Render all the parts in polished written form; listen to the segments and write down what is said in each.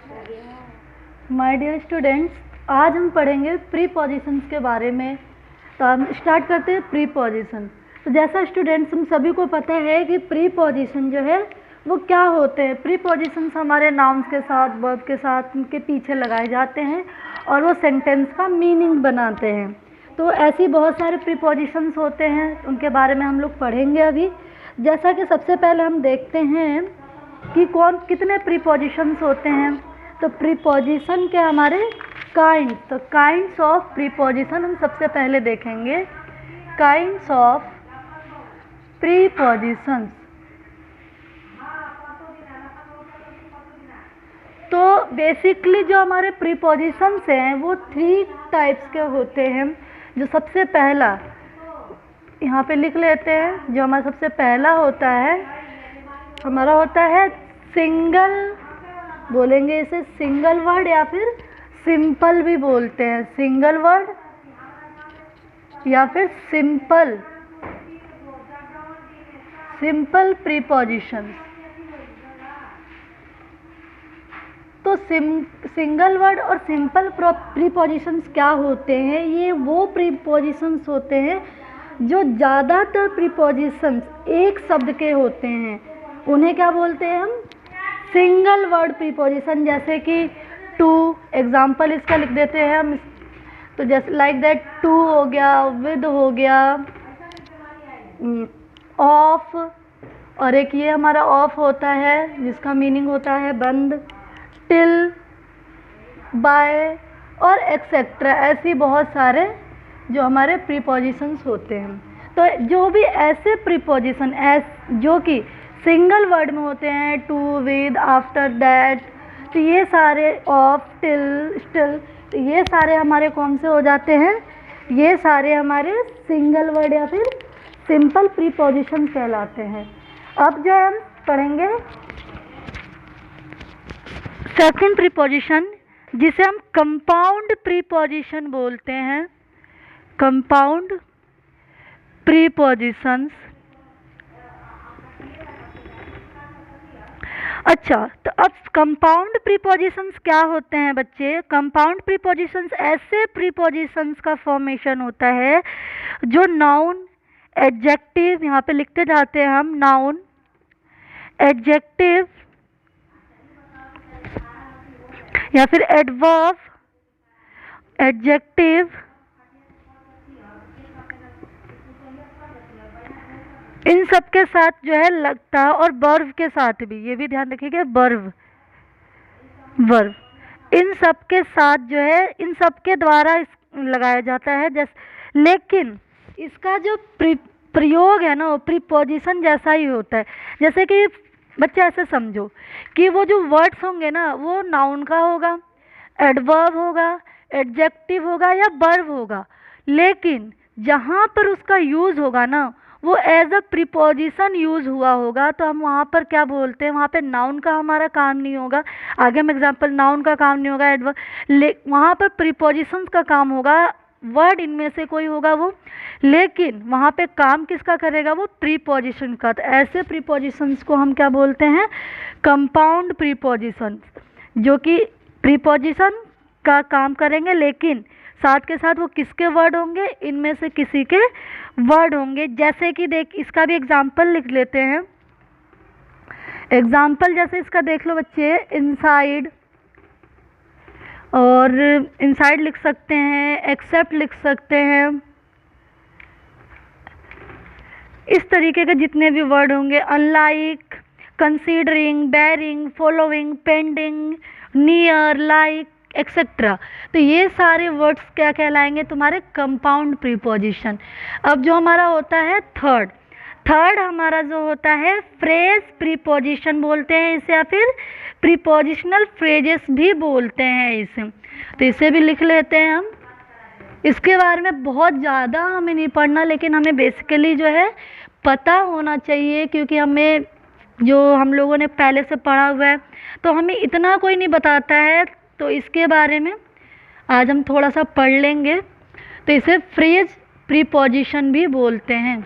My dear students, आज हम पढ़ेंगे प्रीपोजिशंस के बारे में। तो हम स्टार्ट करते हैं प्रीपोजिशन। तो जैसा स्टूडेंट्स हम सभी को पता है कि प्रीपोजिशन जो है वो क्या होते हैं। प्रीपोजिशंस हमारे नाउन्स के साथ, वर्ब के साथ, उनके पीछे लगाए जाते हैं और वो सेंटेंस का मीनिंग बनाते हैं। तो ऐसी बहुत सारे प्रीपोजिशंस होते हैं, उनके बारे में हम लोग पढ़ेंगे अभी। जैसा कि सबसे पहले हम देखते हैं कि कितने प्रीपोजिशंस होते हैं। तो प्रीपोजिशन के हमारे काइंड्स, तो काइंड्स ऑफ प्रीपोजिशन हम सबसे पहले देखेंगे। Kinds of prepositions. तो बेसिकली जो हमारे प्रीपोजिशंस हैं वो 3 टाइप्स के होते हैं। जो सबसे पहला यहाँ पे लिख लेते हैं। जो हमारा सबसे पहला होता है, हमारा होता है सिंगल, बोलेंगे इसे सिंगल वर्ड या फिर सिंपल भी बोलते हैं। सिंगल वर्ड या फिर सिंपल प्रीपोजिशंस। तो सिंगल वर्ड और सिंपल प्रीपोजिशंस क्या होते हैं? ये वो प्रीपोजिशंस होते हैं जो ज़्यादातर प्रीपोजिशंस एक शब्द के होते हैं, उन्हें क्या बोलते हैं हम? Single word preposition. जैसे कि टू, एग्जाम्पल इसका लिख देते हैं हम। तो जैसे लाइक दैट, टू हो गया, विद हो गया, ऑफ, और एक ये हमारा ऑफ होता है जिसका मीनिंग होता है बंद, टिल, बाय और एक्सेट्रा। ऐसी बहुत सारे जो हमारे प्रीपोजिशंस होते हैं। तो जो भी ऐसे प्रीपोजिशन जो कि सिंगल वर्ड में होते हैं, टू, विद, आफ्टर, दैट, तो ये सारे, ऑफ, टिल, स्टिल, तो ये सारे हमारे कौन से हो जाते हैं? ये सारे हमारे सिंगल वर्ड या फिर सिंपल प्रीपोजिशन कहलाते हैं। अब जो हम पढ़ेंगे सेकंड प्रीपोजिशन, जिसे हम कंपाउंड प्रीपोजिशन बोलते हैं। Compound prepositions. अच्छा, तो अब कंपाउंड प्रीपोजिशंस क्या होते हैं बच्चे? कंपाउंड प्रीपोजिशंस ऐसे प्रीपोजिशंस का फॉर्मेशन होता है जो नाउन, एडजेक्टिव, यहाँ पे लिखते जाते हैं हम, नाउन, एडजेक्टिव या फिर एडवर्ब, एडजेक्टिव, इन सब के साथ जो है लगता है, और वर्ब के साथ भी, ये भी ध्यान रखिएगा, वर्ब, इन सब के साथ जो है, इन सब के द्वारा लगाया जाता है। जैसे, लेकिन इसका जो प्रयोग है ना, वो प्रीपोजिशन जैसा ही होता है। जैसे कि बच्चे ऐसे समझो कि वो जो वर्ड्स होंगे ना, वो नाउन का होगा, एडवर्ब होगा, एडजेक्टिव होगा या वर्ब होगा, लेकिन जहाँ पर उसका यूज़ होगा ना, वो एज अ प्रीपोजिशन यूज़ हुआ होगा। तो हम वहाँ पर क्या बोलते हैं? वहाँ पे नाउन का हमारा काम नहीं होगा। आगे हम एग्जांपल, नाउन का काम नहीं होगा, एडवर्ब, वहाँ पर प्रीपोजिशंस का काम होगा, वर्ड इनमें से कोई होगा वो, लेकिन वहाँ पे काम किसका करेगा? वो प्रीपोजिशन का। तो ऐसे प्रीपोजिशंस को हम क्या बोलते हैं? कंपाउंड प्रीपोजिशन, जो कि प्रीपोजिशन का काम करेंगे लेकिन साथ के साथ वो किसके वर्ड होंगे? इनमें से किसी के वर्ड होंगे। जैसे कि देख, इसका भी एग्जाम्पल लिख लेते हैं। एग्जाम्पल जैसे इसका देख लो बच्चे, इनसाइड, और इनसाइड लिख सकते हैं, एक्सेप्ट लिख सकते हैं, इस तरीके के जितने भी वर्ड होंगे, unlike, considering, barring, following, pending, near, like, etcetera. तो ये सारे वर्ड्स क्या कहलाएंगे? तुम्हारे कंपाउंड प्रीपोजिशन। अब जो हमारा होता है थर्ड हमारा जो होता है फ्रेज प्रीपोजिशन बोलते हैं इसे, या फिर प्रीपोजिशनल फ्रेजेस भी बोलते हैं इसे। तो इसे भी लिख लेते हैं हम। इसके बारे में बहुत ज़्यादा हमें नहीं पढ़ना, लेकिन हमें बेसिकली जो है पता होना चाहिए, क्योंकि हमें जो हम लोगों ने पहले से पढ़ा हुआ है, तो हमें इतना कोई नहीं बताता है। तो इसके बारे में आज हम थोड़ा सा पढ़ लेंगे। तो इसे फ्रेज प्रीपोजिशन भी बोलते हैं।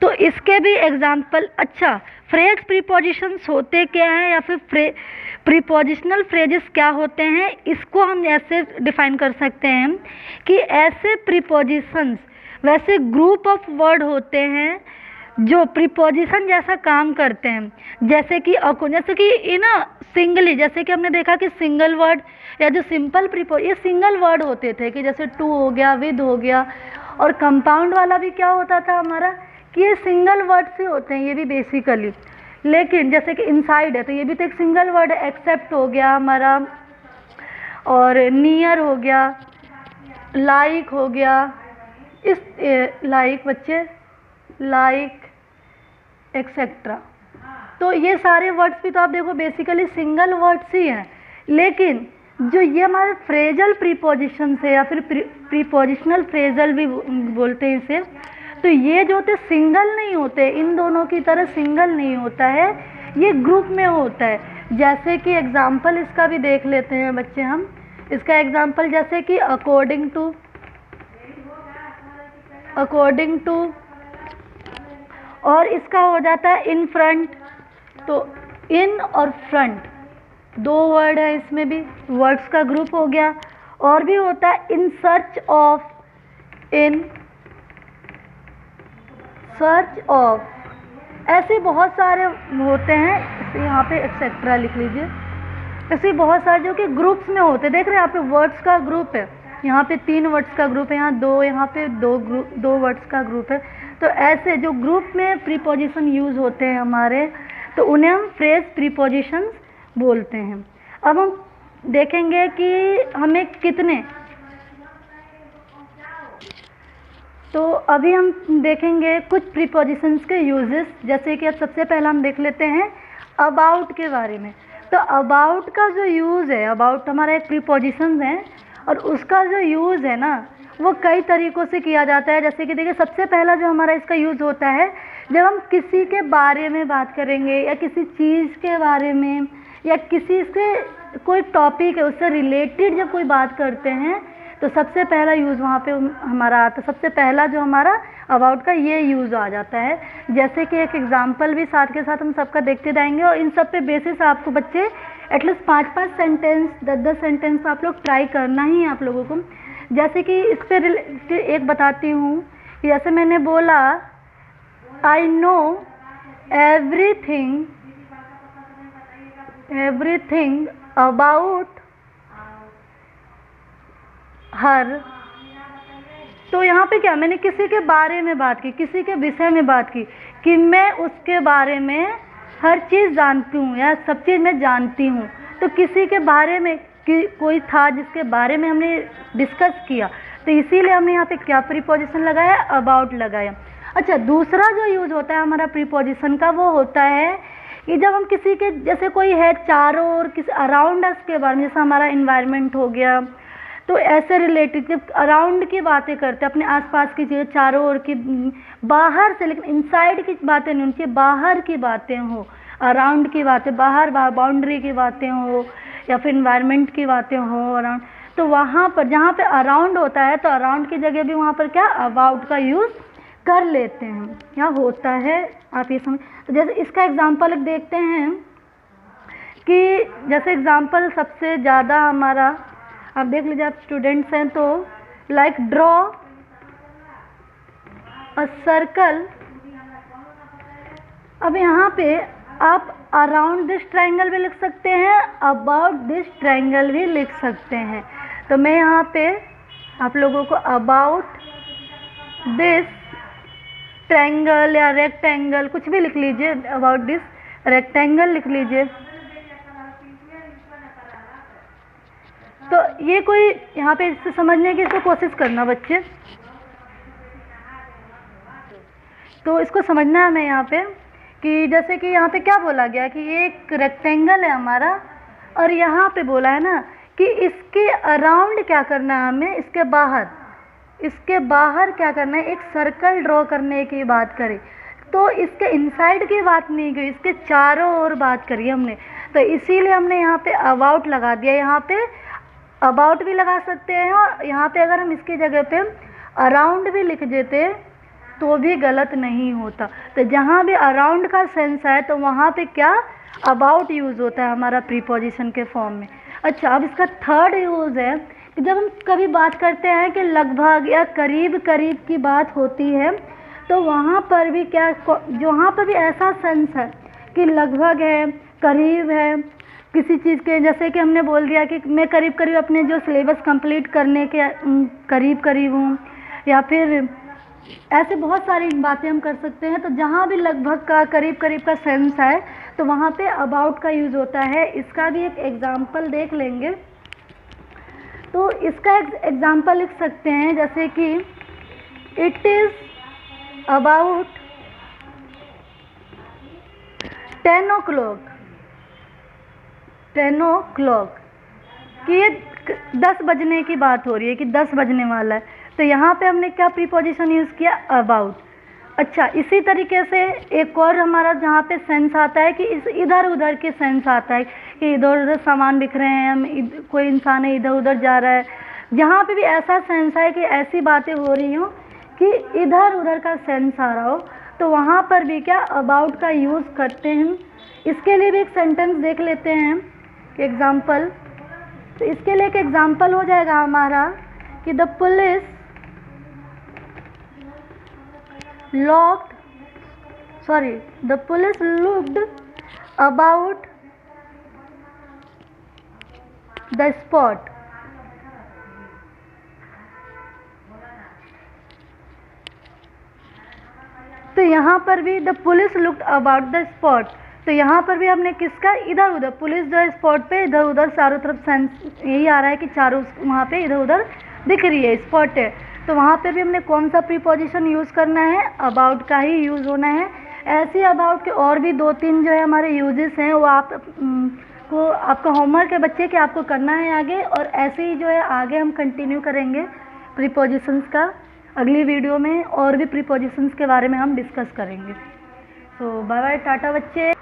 तो इसके भी एग्जाम्पल, अच्छा, फ्रेज प्रीपोजिशंस होते क्या हैं, या फिर प्रीपोजिशनल फ्रेजेस क्या होते हैं, इसको हम ऐसे डिफाइन कर सकते हैं कि ऐसे प्रीपोजिशंस वैसे ग्रुप ऑफ वर्ड होते हैं जो प्रीपोजिशन जैसा काम करते हैं, जैसे कि इन सिंगली, जैसे कि हमने देखा कि सिंगल वर्ड या जो सिंपल ये सिंगल वर्ड होते थे कि जैसे टू हो गया, विद हो गया, और कंपाउंड वाला भी क्या होता था हमारा कि ये सिंगल वर्ड से होते हैं ये भी बेसिकली। लेकिन जैसे कि इनसाइड है तो ये भी तो एक सिंगल वर्ड है, एक्सेप्ट हो गया हमारा, और नियर हो गया, लाइक हो गया, इस लाइक बच्चे, लाइक एक्सेट्रा। तो ये सारे वर्ड्स भी तो आप देखो बेसिकली सिंगल वर्ड्स ही हैं, लेकिन जो ये हमारे फ्रेजल प्रीपोजिशन है या फिर प्रीपोजिशनल फ्रेजल भी बोलते हैं इसे, तो ये जो होते सिंगल नहीं होते, इन दोनों की तरह सिंगल नहीं होता है, ये ग्रुप में होता है। जैसे कि एग्जाम्पल इसका भी देख लेते हैं बच्चे हम, इसका एग्जाम्पल जैसे कि अकॉर्डिंग टू, और इसका हो जाता है इन फ्रंट, तो इन और फ्रंट दो वर्ड है, इसमें भी वर्ड्स का ग्रुप हो गया। और भी होता है इन सर्च ऑफ, ऐसे बहुत सारे होते हैं, यहाँ पे एक्सेट्रा लिख लीजिए। ऐसे बहुत सारे जो कि ग्रुप्स में होते हैं, देख रहे हैं यहाँ पे वर्ड्स का ग्रुप है, यहाँ पे 3 वर्ड्स का ग्रुप है, यहाँ पे दो वर्ड्स का ग्रुप है। तो ऐसे जो ग्रुप में प्रीपोजिशन यूज़ होते हैं हमारे, तो उन्हें हम फ्रेज प्रीपोजिशंस बोलते हैं। अब हम देखेंगे कि हमें कितने, तो अभी हम देखेंगे कुछ प्रीपोजिशंस के यूजेस, जैसे कि अब सबसे पहला हम देख लेते हैं अबाउट के बारे में। तो अबाउट का जो यूज़ है, अबाउट हमारा एक प्रीपोजिशन है और उसका जो यूज़ है ना वो कई तरीक़ों से किया जाता है। जैसे कि देखिए सबसे पहला जो हमारा इसका यूज़ होता है, जब हम किसी के बारे में बात करेंगे या किसी चीज़ के बारे में या किसी से कोई टॉपिक है उससे रिलेटेड जब कोई बात करते हैं, तो सबसे पहला यूज़ वहाँ पे हमारा आता है। सबसे पहला जो हमारा अबाउट का ये यूज़ आ जाता है। जैसे कि एक एग्जांपल भी साथ के साथ हम सबका देखते जाएंगे, और इन सब पे बेसिस आपको बच्चे एटलीस्ट 5-5 सेंटेंस 10-10 सेंटेंस आप लोग ट्राई करना ही है आप लोगों को। जैसे कि इस पर एक बताती हूँ कि जैसे मैंने बोला I know everything about her, तो यहाँ पे क्या मैंने किसी के बारे में बात की, किसी के विषय में बात की कि मैं उसके बारे में हर चीज़ जानती हूँ या सब चीज़ मैं जानती हूँ। तो किसी के बारे में कि कोई था जिसके बारे में हमने डिस्कस किया, तो इसीलिए हमने यहाँ पे क्या प्रीपोजिशन लगाया, अबाउट लगाया। अच्छा, दूसरा जो यूज़ होता है हमारा प्रीपोजिशन का वो होता है कि जब हम किसी के, जैसे कोई है चारों ओर, किसी अराउंड अस के बारे में, जैसे हमारा इन्वायरमेंट हो गया, तो ऐसे रिलेटेड जब अराउंड की बातें करते हैं, अपने आसपास की चीज़ें, चारों ओर की, बाहर से, लेकिन इनसाइड की बातें नहीं, उनकी बाहर की बातें हो, अराउंड की बातें, बाहर बाउंड्री की बातें हो या फिर इन्वायरमेंट की बातें हो अराउंड, तो वहाँ पर जहाँ पे अराउंड होता है तो अराउंड की जगह भी वहाँ पर क्या अबाउट का यूज़ कर लेते हैं। क्या होता है आप ये समझ। तो जैसे इसका एग्जांपल देखते हैं कि जैसे एग्जांपल सबसे ज़्यादा हमारा, आप देख लीजिए, आप स्टूडेंट्स हैं तो लाइक ड्रॉ अ सर्कल। अब यहाँ पे आप अराउंड दिस ट्रायंगल भी लिख सकते हैं, अबाउट दिस ट्रायंगल भी लिख सकते हैं। तो मैं यहाँ पे आप लोगों को अबाउट दिस ट्रायंगल या रेक्टेंगल कुछ भी लिख लीजिए, अबाउट दिस रेक्टेंगल लिख लीजिए। तो ये कोई यहाँ पे इससे समझने की इसको कोशिश करना बच्चे, तो इसको समझना है हमें यहाँ पे कि जैसे कि यहाँ पे क्या बोला गया कि ये एक रेक्टेंगल है हमारा, और यहाँ पे बोला है ना कि इसके अराउंड क्या करना है हमें, इसके बाहर क्या करना है, एक सर्कल ड्रॉ करने की बात करी। तो इसके इनसाइड की बात नहीं की, इसके चारों ओर बात करी हमने, तो इसीलिए हमने यहाँ पे अबाउट लगा दिया। यहाँ पे अबाउट भी लगा सकते हैं, और यहाँ पे अगर हम इसकी जगह पे अराउंड भी लिख देते तो भी गलत नहीं होता। तो जहाँ भी अराउंड का सेंस है तो वहाँ पे क्या अबाउट यूज़ होता है हमारा प्रीपोजिशन के फॉर्म में। अच्छा, अब इसका थर्ड यूज़ है कि जब हम कभी बात करते हैं कि लगभग या करीब करीब की बात होती है तो वहाँ पर भी क्या, वहाँ पर भी ऐसा सेंस है कि लगभग है, करीब है किसी चीज़ के। जैसे कि हमने बोल दिया कि मैं करीब करीब अपने जो सिलेबस कंप्लीट करने के करीब करीब हूँ, या फिर ऐसे बहुत सारी बातें हम कर सकते हैं। तो जहाँ भी लगभग का, करीब करीब का सेंस है तो वहाँ पे अबाउट का यूज़ होता है। इसका भी एक एग्जाम्पल देख लेंगे। तो इसका एग्जाम्पल लिख सकते हैं जैसे कि it is about 10 o'clock, 10 o'clock कि ये 10 बजने की बात हो रही है कि 10 बजने वाला है। तो यहाँ पे हमने क्या प्रीपोजिशन यूज़ किया, अबाउट। अच्छा, इसी तरीके से एक और हमारा जहाँ पे सेंस आता है कि इस इधर उधर के सेंस आता है कि इधर उधर सामान बिख रहे हैं, हम कोई इंसान है इधर उधर जा रहा है। जहाँ पे भी ऐसा सेंस है कि ऐसी बातें हो रही हों कि इधर उधर का सेंस आ रहा हो, तो वहाँ पर भी क्या अबाउट का यूज़ करते हैं। इसके लिए भी एक सेंटेंस देख लेते हैं कि एग्जाम्पल। तो इसके लिए एक एग्जाम्पल हो जाएगा हमारा कि the police looked about the spot. तो यहाँ पर भी the police looked about the spot. तो यहाँ पर भी हमने किसका, इधर उधर, पुलिस जो है स्पॉट पे इधर उधर चारों तरफ सेंस यही आ रहा है कि चारों वहाँ पे इधर उधर दिख रही है, स्पॉट है। तो वहाँ पे भी हमने कौन सा प्रीपोजिशन यूज़ करना है, अबाउट का ही यूज़ होना है। ऐसे अबाउट के और भी 2-3 जो है हमारे यूजेस हैं, वो आपका होमवर्क है बच्चे कि आपको करना है आगे। और ऐसे ही जो है आगे हम कंटिन्यू करेंगे प्रीपोजिशंस का। अगली वीडियो में और भी प्रीपोजिशंस के बारे में हम डिस्कस करेंगे। तो बाय बाय, टाटा बच्चे।